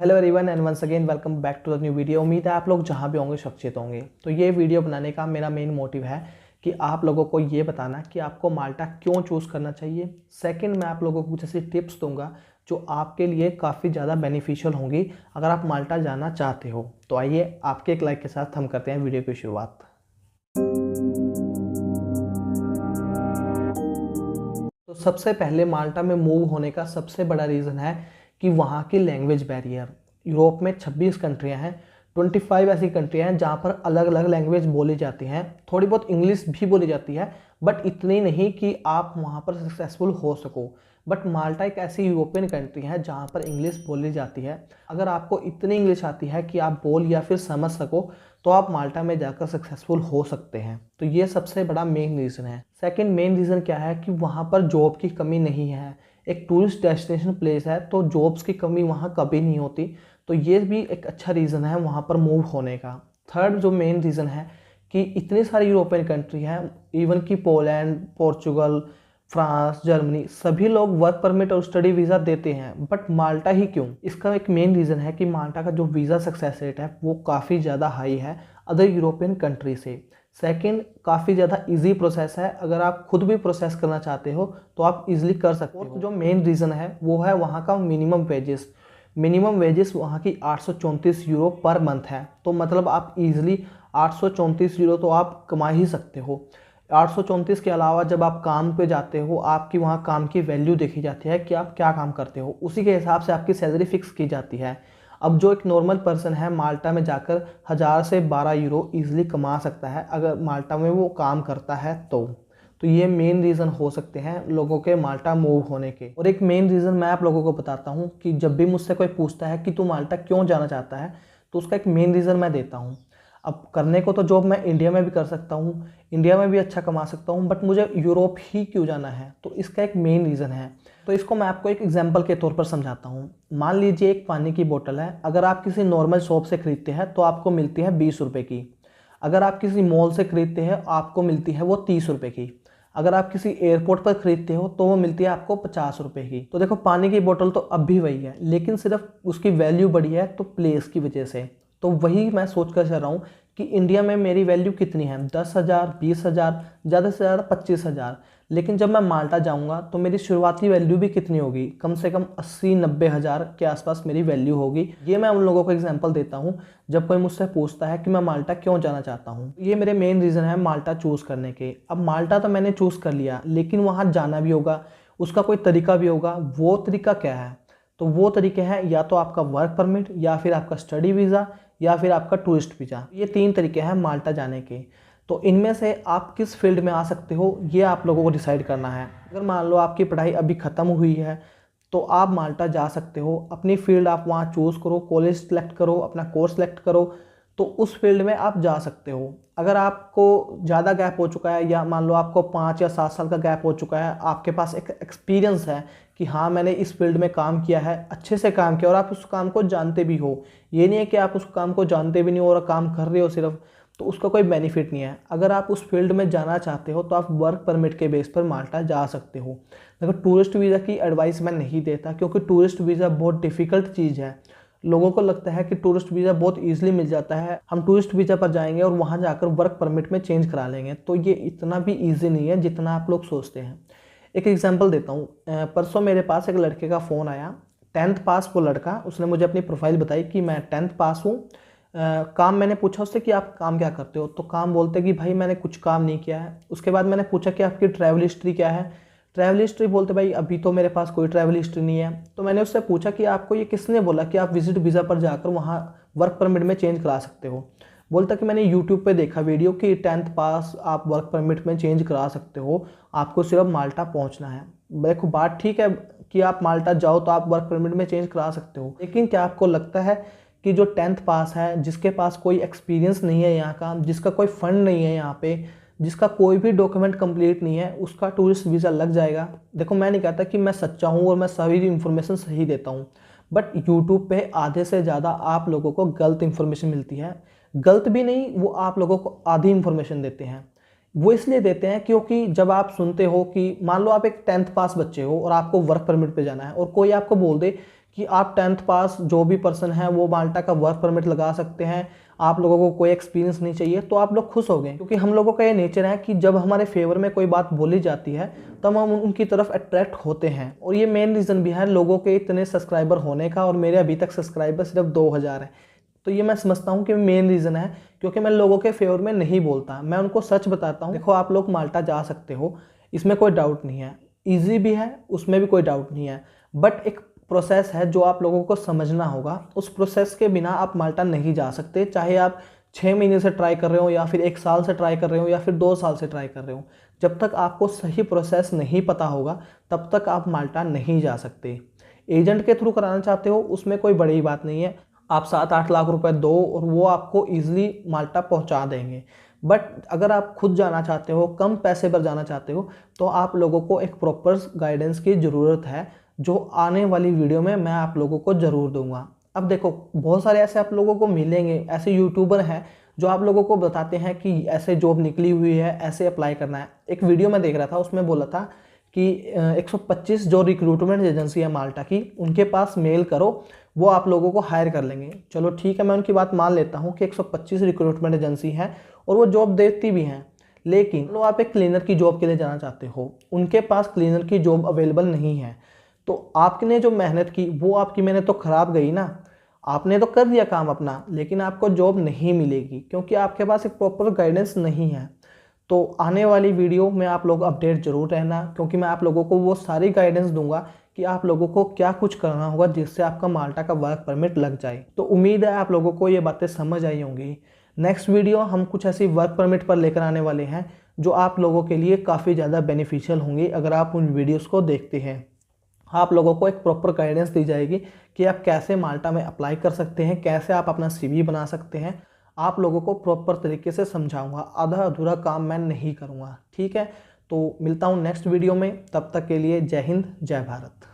Hello everyone and once again welcome back to the new video. उम्मीद है आप लोग जहाँ भी होंगे सुरक्षित होंगे। तो ये वीडियो बनाने का मेरा मेन मोटिव है कि आप लोगों को ये बताना कि आपको माल्टा क्यों चूज़ करना चाहिए। सेकंड, मैं आप लोगों को कुछ ऐसी टिप्स दूंगा जो आपके लिए काफ़ी ज़्यादा बेनिफिशियल होंगी अगर आप माल्टा जाना चाहते हो। तो आइए आपके एक लाइक के साथ हम करते हैं वीडियो की शुरुआत। तो सबसे पहले माल्टा में मूव होने का सबसे बड़ा रीज़न है कि वहाँ की लैंग्वेज बैरियर। यूरोप में 26 कंट्रियाँ हैं, 25 ऐसी कंट्रियाँ हैं जहाँ पर अलग अलग लैंग्वेज बोली जाती हैं। थोड़ी बहुत इंग्लिश भी बोली जाती है बट इतनी नहीं कि आप वहाँ पर सक्सेसफुल हो सको। बट माल्टा एक ऐसी यूरोपियन कंट्री है जहाँ पर इंग्लिश बोली जाती है। अगर आपको इतनी इंग्लिश आती है कि आप बोल या फिर समझ सको तो आप माल्टा में जाकर सक्सेसफुल हो सकते हैं। तो ये सबसे बड़ा मेन रीज़न है। सेकंड मेन रीज़न क्या है कि वहाँ पर जॉब की कमी नहीं है। एक टूरिस्ट डेस्टिनेशन प्लेस है तो जॉब्स की कमी वहाँ कभी नहीं होती। तो ये भी एक अच्छा रीज़न है वहाँ पर मूव होने का। थर्ड जो मेन रीज़न है कि इतनी सारी यूरोपियन कंट्री हैं, इवन कि पोलैंड, पोर्चुगल, फ्रांस, जर्मनी, सभी लोग वर्क परमिट और स्टडी वीज़ा देते हैं। बट माल्टा ही क्यों? इसका एक मेन रीज़न है कि माल्टा का जो वीज़ा सक्सेस रेट है वो काफ़ी ज़्यादा हाई है अदर यूरोपियन कंट्री से। सेकंड, काफ़ी ज़्यादा इजी प्रोसेस है। अगर आप खुद भी प्रोसेस करना चाहते हो तो आप इजीली कर सकते हो। जो मेन रीज़न है वो है वहाँ का मिनिमम वेजेस। मिनिमम वेजेस वहाँ की 834 यूरो पर मंथ है। तो मतलब आप इजीली 834 यूरो तो आप कमा ही सकते हो। 834 के अलावा जब आप काम पे जाते हो आपकी वहाँ काम की वैल्यू देखी जाती है कि आप क्या काम करते हो, उसी के हिसाब से आपकी सैलरी फिक्स की जाती है। अब जो एक नॉर्मल पर्सन है माल्टा में जाकर 1000 से 12 यूरो ईजिली कमा सकता है अगर माल्टा में वो काम करता है तो ये मेन रीज़न हो सकते हैं लोगों के माल्टा मूव होने के। और एक मेन रीज़न मैं आप लोगों को बताता हूँ कि जब भी मुझसे कोई पूछता है कि तू माल्टा क्यों जाना चाहता है तो उसका एक मेन रीज़न मैं देता हूँ। अब करने को तो जॉब मैं इंडिया में भी कर सकता हूँ, इंडिया में भी अच्छा कमा सकता हूँ, बट मुझे यूरोप ही क्यों जाना है? तो इसका एक मेन रीज़न है। तो इसको मैं आपको एक एग्जांपल के तौर पर समझाता हूँ। मान लीजिए एक पानी की बोतल है, अगर आप किसी नॉर्मल शॉप से खरीदते हैं तो आपको मिलती है 20 रुपये की। अगर आप किसी मॉल से खरीदते हैं आपको मिलती है वो 30 रुपये की। अगर आप किसी एयरपोर्ट पर खरीदते हो तो वो मिलती है आपको 50 रुपये की। तो देखो पानी की बोतल तो अब भी वही है लेकिन सिर्फ उसकी वैल्यू बढ़ी है तो प्लेस की वजह से। तो वही मैं सोच कर चल रहा हूँ कि इंडिया में मेरी वैल्यू कितनी है, 10,000, 20,000, ज़्यादा से ज़्यादा 25,000। लेकिन जब मैं माल्टा जाऊँगा तो मेरी शुरुआती वैल्यू भी कितनी होगी, कम से कम 80-90 हज़ार के आसपास मेरी वैल्यू होगी। ये मैं उन लोगों को एग्जांपल देता हूँ जब कोई मुझसे पूछता है कि मैं माल्टा क्यों जाना चाहता हूँ। ये मेरे मेन रीज़न है माल्टा चूज़ करने के। अब माल्टा तो मैंने चूज़ कर लिया लेकिन वहाँ जाना भी होगा, उसका कोई तरीका भी होगा। वो तरीका क्या है? तो वो तरीके हैं या तो आपका वर्क परमिट या फिर आपका स्टडी वीज़ा या फिर आपका टूरिस्ट वीज़ा। ये 3 तरीके हैं माल्टा जाने के। तो इनमें से आप किस फील्ड में आ सकते हो ये आप लोगों को डिसाइड करना है। अगर मान लो आपकी पढ़ाई अभी ख़त्म हुई है तो आप माल्टा जा सकते हो। अपनी फील्ड आप वहाँ चूज़ करो, कॉलेज सेलेक्ट करो, अपना कोर्स सेलेक्ट करो, तो उस फील्ड में आप जा सकते हो। अगर आपको ज़्यादा गैप हो चुका है या मान लो आपको 5 या 7 साल का गैप हो चुका है, आपके पास एक एक्सपीरियंस है कि हाँ मैंने इस फील्ड में काम किया है, अच्छे से काम किया और आप उस काम को जानते भी हो, ये नहीं है कि आप उस काम को जानते भी नहीं हो और काम कर रहे हो सिर्फ, तो उसका कोई बेनिफिट नहीं है। अगर आप उस फील्ड में जाना चाहते हो तो आप वर्क परमिट के बेस पर माल्टा जा सकते हो। देखो टूरिस्ट वीज़ा की एडवाइस मैं नहीं देता क्योंकि टूरिस्ट वीज़ा बहुत डिफ़िकल्ट चीज़ है। लोगों को लगता है कि टूरिस्ट वीज़ा बहुत ईजिली मिल जाता है, हम टूरिस्ट वीज़ा पर जाएंगे और वहाँ जाकर वर्क परमिट में चेंज करा लेंगे। तो ये इतना भी ईजी नहीं है जितना आप लोग सोचते हैं। एक एग्जांपल देता हूँ। परसों मेरे पास एक लड़के का फ़ोन आया, 10th पास वो लड़का, उसने मुझे अपनी प्रोफाइल बताई कि मैं 10th पास हूँ। काम मैंने पूछा उससे कि आप काम क्या करते हो, तो काम बोलते कि भाई मैंने कुछ काम नहीं किया है। उसके बाद मैंने पूछा कि आपकी ट्रैवल हिस्ट्री क्या है, ट्रैवल हिस्ट्री बोलते भाई अभी तो मेरे पास कोई ट्रैवल हिस्ट्री नहीं है। तो मैंने उससे पूछा कि आपको ये किसने बोला कि आप विजिट वीज़ा पर जाकर वहाँ वर्क परमिट में चेंज करा सकते हो? बोलता कि मैंने यूट्यूब पे देखा वीडियो कि 10th पास आप वर्क परमिट में चेंज करा सकते हो, आपको सिर्फ माल्टा पहुँचना है। देखो बात ठीक है कि आप माल्टा जाओ तो आप वर्क परमिट में चेंज करा सकते हो, लेकिन क्या आपको लगता है कि जो 10th पास है, जिसके पास कोई एक्सपीरियंस नहीं है यहाँ का, जिसका कोई फंड नहीं है यहाँ पे, जिसका कोई भी डॉक्यूमेंट कंप्लीट नहीं है, उसका टूरिस्ट वीज़ा लग जाएगा? देखो मैं नहीं कहता कि मैं सच्चा हूँ और मैं सभी इन्फॉर्मेशन सही देता हूँ, बट यूट्यूब पे आधे से ज़्यादा आप लोगों को गलत इन्फॉर्मेशन मिलती है। गलत भी नहीं, वो आप लोगों को आधी इन्फॉर्मेशन देते हैं। वो इसलिए देते हैं क्योंकि जब आप सुनते हो कि मान लो आप एक 10th पास बच्चे हो और आपको वर्क परमिट पे जाना है और कोई आपको बोल दे कि आप 10th पास जो भी पर्सन है वो माल्टा का वर्क परमिट लगा सकते हैं, आप लोगों को कोई एक्सपीरियंस नहीं चाहिए, तो आप लोग खुश हो गए। क्योंकि हम लोगों का ये नेचर है कि जब हमारे फेवर में कोई बात बोली जाती है तब हम उनकी तरफ अट्रैक्ट होते हैं। और ये मेन रीज़न भी है लोगों के इतने सब्सक्राइबर होने का, और मेरे अभी तक सब्सक्राइबर सिर्फ 2000 है। तो ये मैं समझता हूँ कि मेन रीज़न है, क्योंकि मैं लोगों के फेवर में नहीं बोलता, मैं उनको सच बताता हूँ। देखो आप लोग माल्टा जा सकते हो, इसमें कोई डाउट नहीं है, ईजी भी है, उसमें भी कोई डाउट नहीं है, बट एक प्रोसेस है जो आप लोगों को समझना होगा। उस प्रोसेस के बिना आप माल्टा नहीं जा सकते, चाहे आप 6 महीने से ट्राई कर रहे हो या फिर 1 साल से ट्राई कर रहे हो या फिर 2 साल से ट्राई कर रहे हो। जब तक आपको सही प्रोसेस नहीं पता होगा तब तक आप माल्टा नहीं जा सकते। एजेंट के थ्रू कराना चाहते हो, उसमें कोई बड़ी बात नहीं है, आप 7-8 लाख रुपए दो और वो आपको ईजिली माल्टा पहुंचा देंगे। बट अगर आप खुद जाना चाहते हो, कम पैसे पर जाना चाहते हो, तो आप लोगों को एक प्रॉपर गाइडेंस की ज़रूरत है, जो आने वाली वीडियो में मैं आप लोगों को ज़रूर दूंगा। अब देखो बहुत सारे ऐसे आप लोगों को मिलेंगे, ऐसे यूट्यूबर हैं जो आप लोगों को बताते हैं कि ऐसे जॉब निकली हुई है, ऐसे अप्लाई करना है। एक वीडियो मैं देख रहा था, उसमें बोला था कि 125 जो रिक्रूटमेंट एजेंसी है माल्टा की, उनके पास मेल करो, वो आप लोगों को हायर कर लेंगे। चलो ठीक है, मैं उनकी बात मान लेता हूँ कि 125 रिक्रूटमेंट एजेंसी है और वो जॉब देती भी हैं, लेकिन लो आप एक क्लीनर की जॉब के लिए जाना चाहते हो, उनके पास क्लीनर की जॉब अवेलेबल नहीं है, तो आपने जो मेहनत की वो आपकी मेहनत तो ख़राब गई ना। आपने तो कर दिया काम अपना, लेकिन आपको जॉब नहीं मिलेगी क्योंकि आपके पास एक प्रॉपर गाइडेंस नहीं है। तो आने वाली वीडियो में आप लोग अपडेट जरूर रहना, क्योंकि मैं आप लोगों को वो सारी गाइडेंस दूंगा कि आप लोगों को क्या कुछ करना होगा जिससे आपका माल्टा का वर्क परमिट लग जाए। तो उम्मीद है आप लोगों को ये बातें समझ आई होंगी। नेक्स्ट वीडियो हम कुछ ऐसी वर्क परमिट पर लेकर आने वाले हैं जो आप लोगों के लिए काफ़ी ज़्यादा बेनिफिशियल होंगी अगर आप उन वीडियोज़ को देखते हैं। आप लोगों को एक प्रॉपर गाइडेंस दी जाएगी कि आप कैसे माल्टा में अप्लाई कर सकते हैं, कैसे आप अपना CV बना सकते हैं। आप लोगों को प्रॉपर तरीके से समझाऊंगा, आधा अधूरा काम मैं नहीं करूंगा। ठीक है, तो मिलता हूं नेक्स्ट वीडियो में, तब तक के लिए जय हिंद जय भारत।